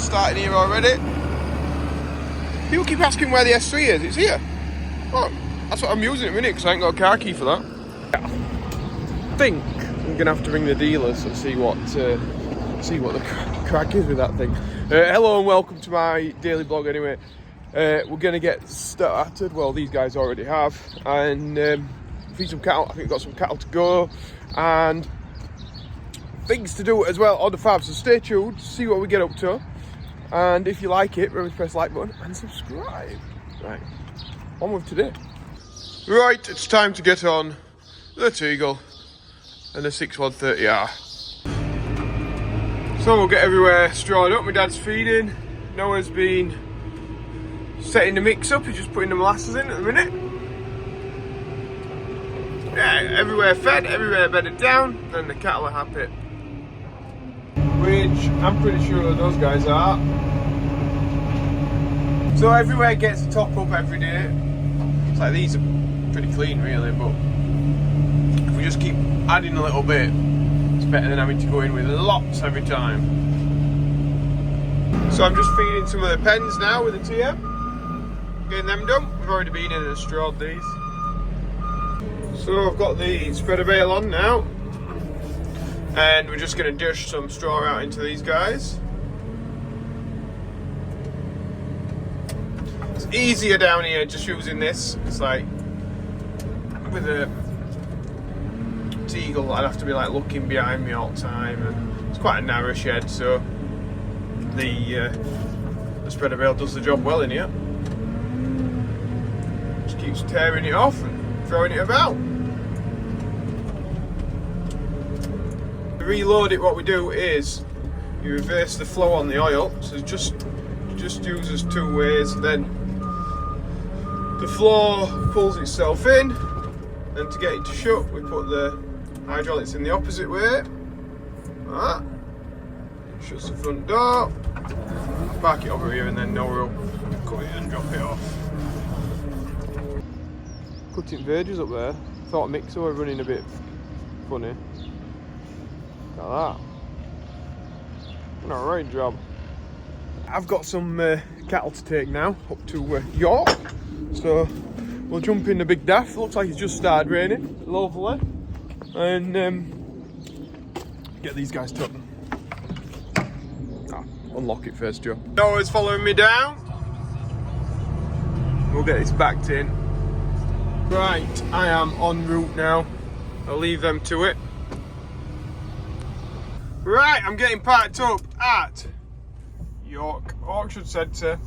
starting here already. People keep asking where the S3 is. It's here. Oh, that's what I'm using at the minute because I ain't got a car key for that. I think I'm gonna have to ring the dealers and see what the crack is with that thing. Hello and welcome to my daily blog. Anyway, we're gonna get started. Well, these guys already have, and feed some cattle. I think we've got some cattle to go and things to do as well on the farm. So stay tuned, see what we get up to, and if you like it, remember to press the like button and subscribe. Right, on with today. Right, it's time to get on the Teagle and the 6130R. So we'll get everywhere strawed up. My dad's feeding. Noah's been setting the mix up. He's just putting the molasses in at the minute. Yeah, everywhere fed, everywhere bedded down, and the cattle are happy. Which I'm pretty sure those guys are. So everywhere gets a top up every day. It's like these are pretty clean really, but if we just keep adding a little bit, it's better than having to go in with lots every time. So I'm just feeding some of the pens now with the TM, getting them done. We've already been in and strawed these. So I've got the spreader bale on now, and we're just going to dish some straw out into these guys. It's easier down here just using this. It's like with a Teagle, I'd have to be like looking behind me all the time, and it's quite a narrow shed, so the spreader bale does the job well in here. Just keeps tearing it off and throwing it about. To reload it, what we do is you reverse the flow on the oil, so it just uses two ways. Then the flow pulls itself in, and to get it to shut, we put the hydraulics in the opposite way. Like that. Shuts the front door. Park it over here, and then Noah will cut it and drop it off. Cutting verges up there. Thought mixer were running a bit funny. Look at that. Alright job. I've got some cattle to take now up to York, so we'll jump in the big daff. Looks like it's just started raining, lovely, and get these guys tucked. Unlock it first, Joe. Noah's following me down. We'll get this backed in. Right, I am en route now. I'll leave them to it. Right, I'm getting parked up at York Auction Centre.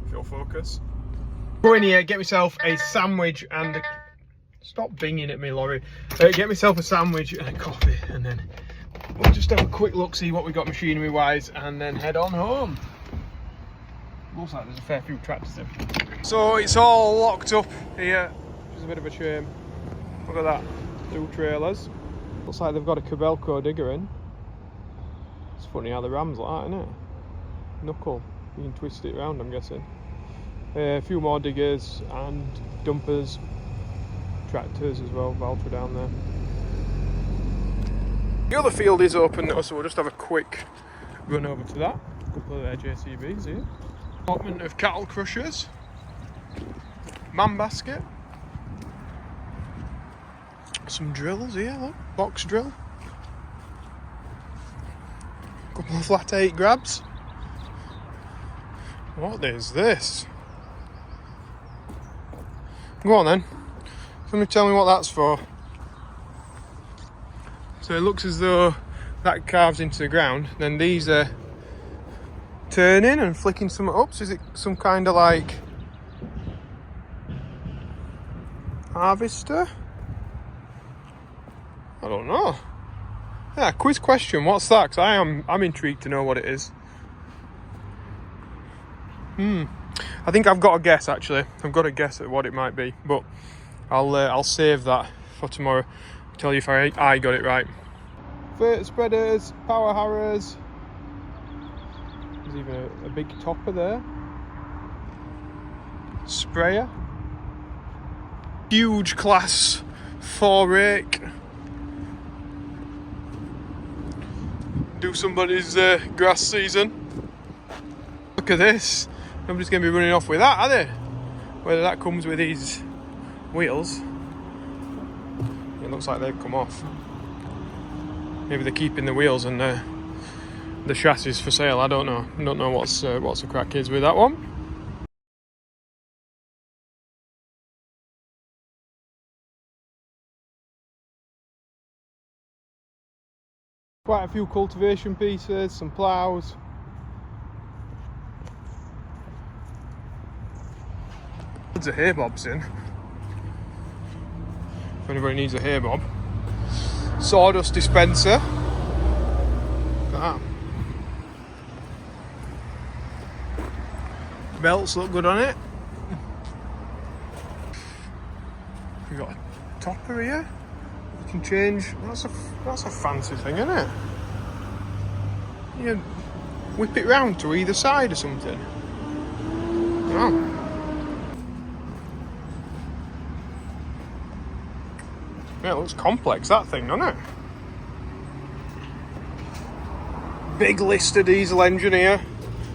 If you'll focus. Go in here, get myself a sandwich and a... Stop binging at me, Laurie. Get myself a sandwich and a coffee, and then we'll just have a quick look, see what we got machinery wise, and then head on home. Looks like there's a fair few tractors in. So it's all locked up here, which is a bit of a shame. Look at that, 2 trailers. Looks like they've got a Cabelco digger in. It's funny how the ram's like that, isn't it? Knuckle, you can twist it around, I'm guessing. A few more diggers and dumpers, tractors as well, Valtra down there. The other field is open now, so we'll just have a quick run over to that. A couple of their JCBs here. Assortment of cattle crushers. Man basket. Some drills here, look. Box drill. A couple of flat 8 grabs. What is this? Go on then. Somebody tell me what that's for. So it looks as though that carves into the ground. Then these are turning and flicking something up. So is it some kind of like harvester? I don't know. Yeah, quiz question. What's that? Because I'm intrigued to know what it is. I think I've got a guess actually. I've got a guess at what it might be, but I'll save that for tomorrow. Tell you if I got it right. Freight spreaders, power harrows. There's even a big topper there. Sprayer. Huge class 4 rake. Do somebody's grass season. look at this. Nobody's going to be running off with that, are they? Whether that comes with these wheels. It looks like they've come off. Maybe they're keeping the wheels and the chassis for sale. I don't know. I don't know what's the crack is with that one. Quite a few cultivation pieces, some ploughs. Loads of hay bobs in. If anybody needs a hay bob. Sawdust dispenser. Ah. Belts look good on it. We've got a topper here. You can change. That's a fancy thing, isn't it? You whip it round to either side or something. Oh. Yeah, it looks complex, that thing, doesn't it? Big Lister diesel engine here,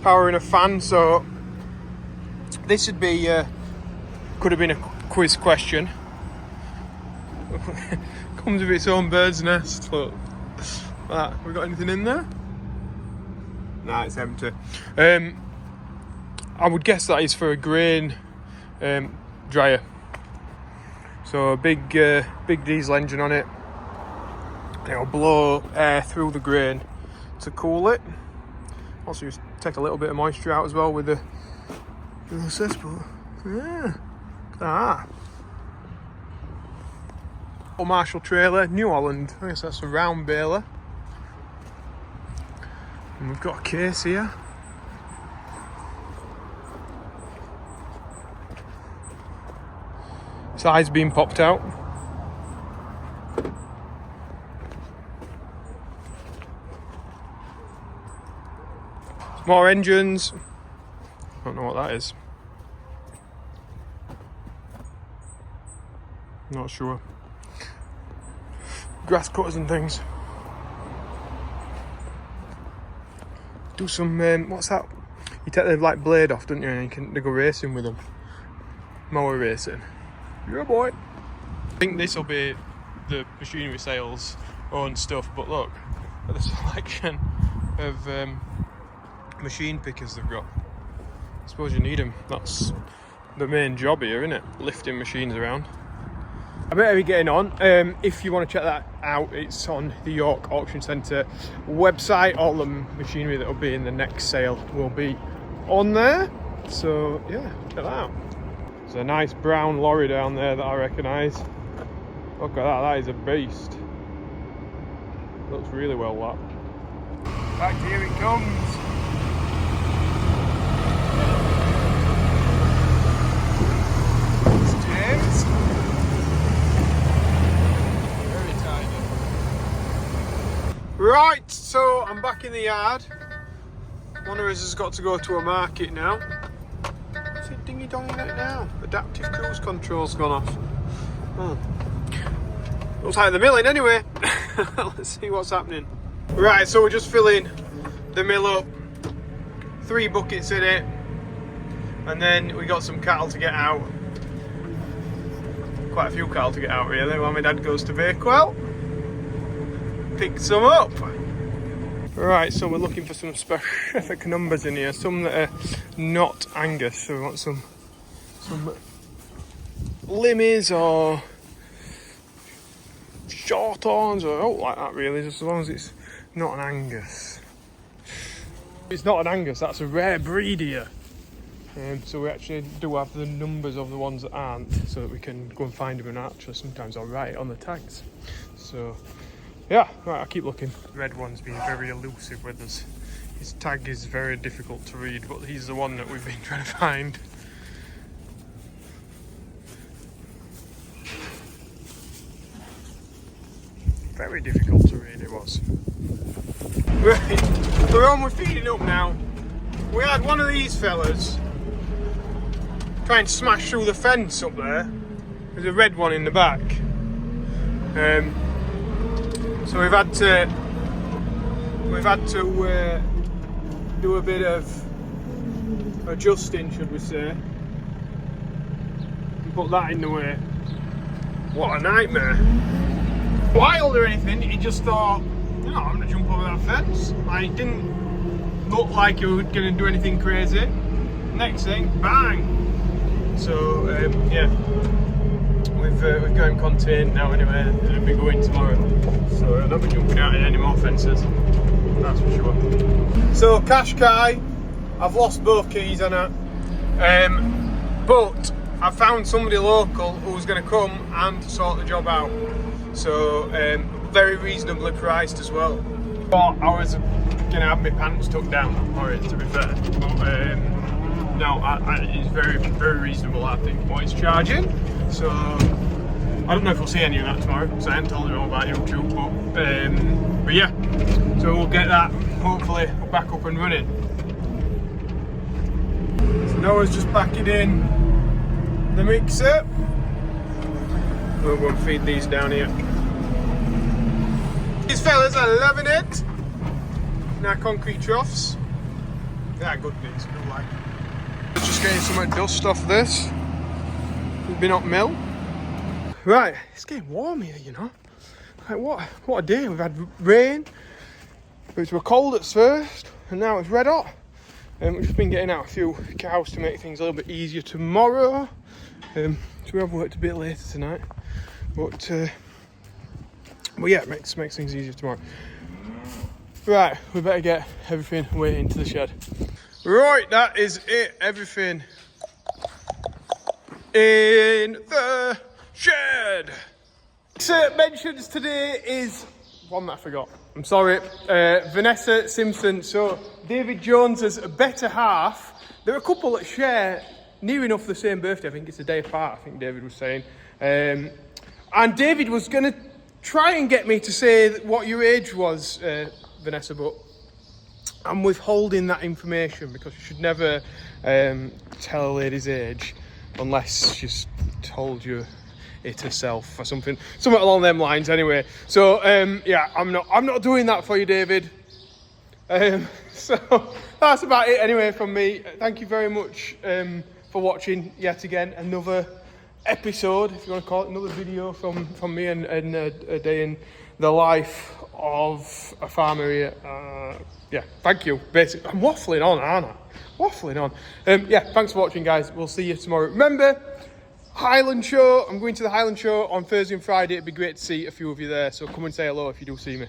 powering a fan. So this would be could have been a quiz question. Comes with its own bird's nest. Look, we got anything in there? Nah, it's empty. I would guess that is for a grain dryer. So a big diesel engine on it. It'll blow air through the grain to cool it. Also, just take a little bit of moisture out as well with the cesspool. Yeah, look at that. Old Marshall trailer, New Holland. I guess that's a round baler. And we've got a case here. Sides being popped out. More engines. I don't know what that is. Not sure. Grass cutters and things. Do some what's that? You take the like blade off, don't you? And you can go racing with them. Mower racing. Yeah, boy. I think this will be the machinery sales own stuff, but look at the selection of machine pickers they've got. I suppose you need them. That's the main job here, isn't it? Lifting machines around. I better be getting on. If you want to check that out, it's on the York Auction Centre website. All the machinery that will be in the next sale will be on there. So yeah, check that out. There's a nice brown lorry down there that I recognise. Look at that, that is a beast. Looks really well, that. Back here it comes. It's James. Very tiny. Right, so I'm back in the yard. One of us has got to go to a market now. What's it dingy dongy right now? Adaptive cruise control's gone off. Oh. Looks like the milling anyway. Let's see what's happening. Right, so we're just filling the mill up. 3 buckets in it. And then we got some cattle to get out. Quite a few cattle to get out really while my dad goes to Bakewell. Pick some up. Right, so we're looking for some specific numbers in here. Some that are not Angus. So we want some Limmies or Shorthorns or like that really, just as long as it's not an Angus. If it's not an Angus, that's a rare breed here. So we actually do have the numbers of the ones that aren't, so that we can go and find them and actually sometimes I'll write it on the tags. So yeah, right, I'll keep looking. The red one's been very elusive with us. His tag is very difficult to read, but he's the one that we've been trying to find. Very difficult to read it was. Right, we're on, we're feeding up now. We had one of these fellas try and smash through the fence up there. There's a red one in the back. So we've had to do a bit of adjusting, should we say. Put that in the way. What a nightmare. Wild or anything, he just thought, you know, I'm gonna jump over that fence. Like, it didn't look like you were gonna do anything crazy. Next thing, bang! So, yeah. We've got him contained now anyway, and he'll be going tomorrow. So I'll not be jumping out in any more fences, that's for sure. So Qashqai, I've lost both keys on it, but I found somebody local who's going to come and sort the job out. So very reasonably priced as well. But I was going to have my pants tucked down for it, to be fair. But no, it's very, very reasonable, I think, what it's charging. So I don't know if we'll see any of that tomorrow, because I haven't told anyone about YouTube, but yeah, so we'll get that hopefully back up and running. So Noah's just packing in the mixer. We'll go and feed these down here. These fellas are loving it. In our concrete troughs. They're good things, good like. Just getting some dust off this. We've been up mill. Right, it's getting warm here, you know. Like what a day. We've had rain, which were cold at first, and now it's red hot. We've just been getting out a few cows to make things a little bit easier tomorrow. So we have worked a bit later tonight, but yeah, it makes things easier tomorrow. Right, we better get everything away into the shed. Right, that is it. Everything in the shed. So mentions today is one that I forgot. I'm sorry. Vanessa Simpson. So David Jones's better half. There are a couple that share near enough the same birthday. I think it's a day apart, I think David was saying. And David was going to try and get me to say what your age was, Vanessa, but I'm withholding that information because you should never tell a lady's age unless she's told you it herself or something along them lines. Anyway, so yeah, I'm not doing that for you, David. So that's about it anyway from me. Thank you very much for watching yet again another episode, if you want to call it, another video from me and a day in the life of a farmer here. Yeah, thank you. Basically, I'm waffling on, aren't I? Waffling on. Yeah, thanks for watching, guys. We'll see you tomorrow. Remember, Highland Show. I'm going to the Highland Show on Thursday and Friday. It'd be great to see a few of you there. So come and say hello if you do see me.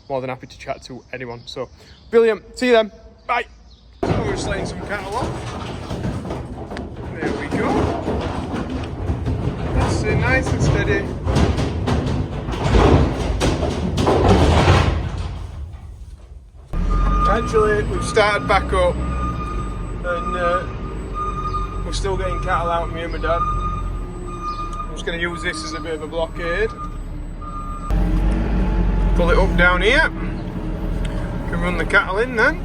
More than happy to chat to anyone. So brilliant. See you then. Bye. So we're just letting some cattle off. There we go. That's it, nice and steady. Actually, we've started back up, and we're still getting cattle out, me and my dad. I'm just going to use this as a bit of a blockade. Pull it up down here. Can run the cattle in then.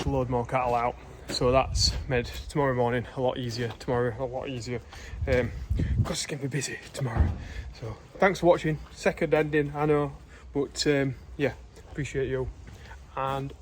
Load more cattle out. So that's made tomorrow morning a lot easier. Because it's going to be busy tomorrow. So thanks for watching. Second ending, I know. But yeah, appreciate you. And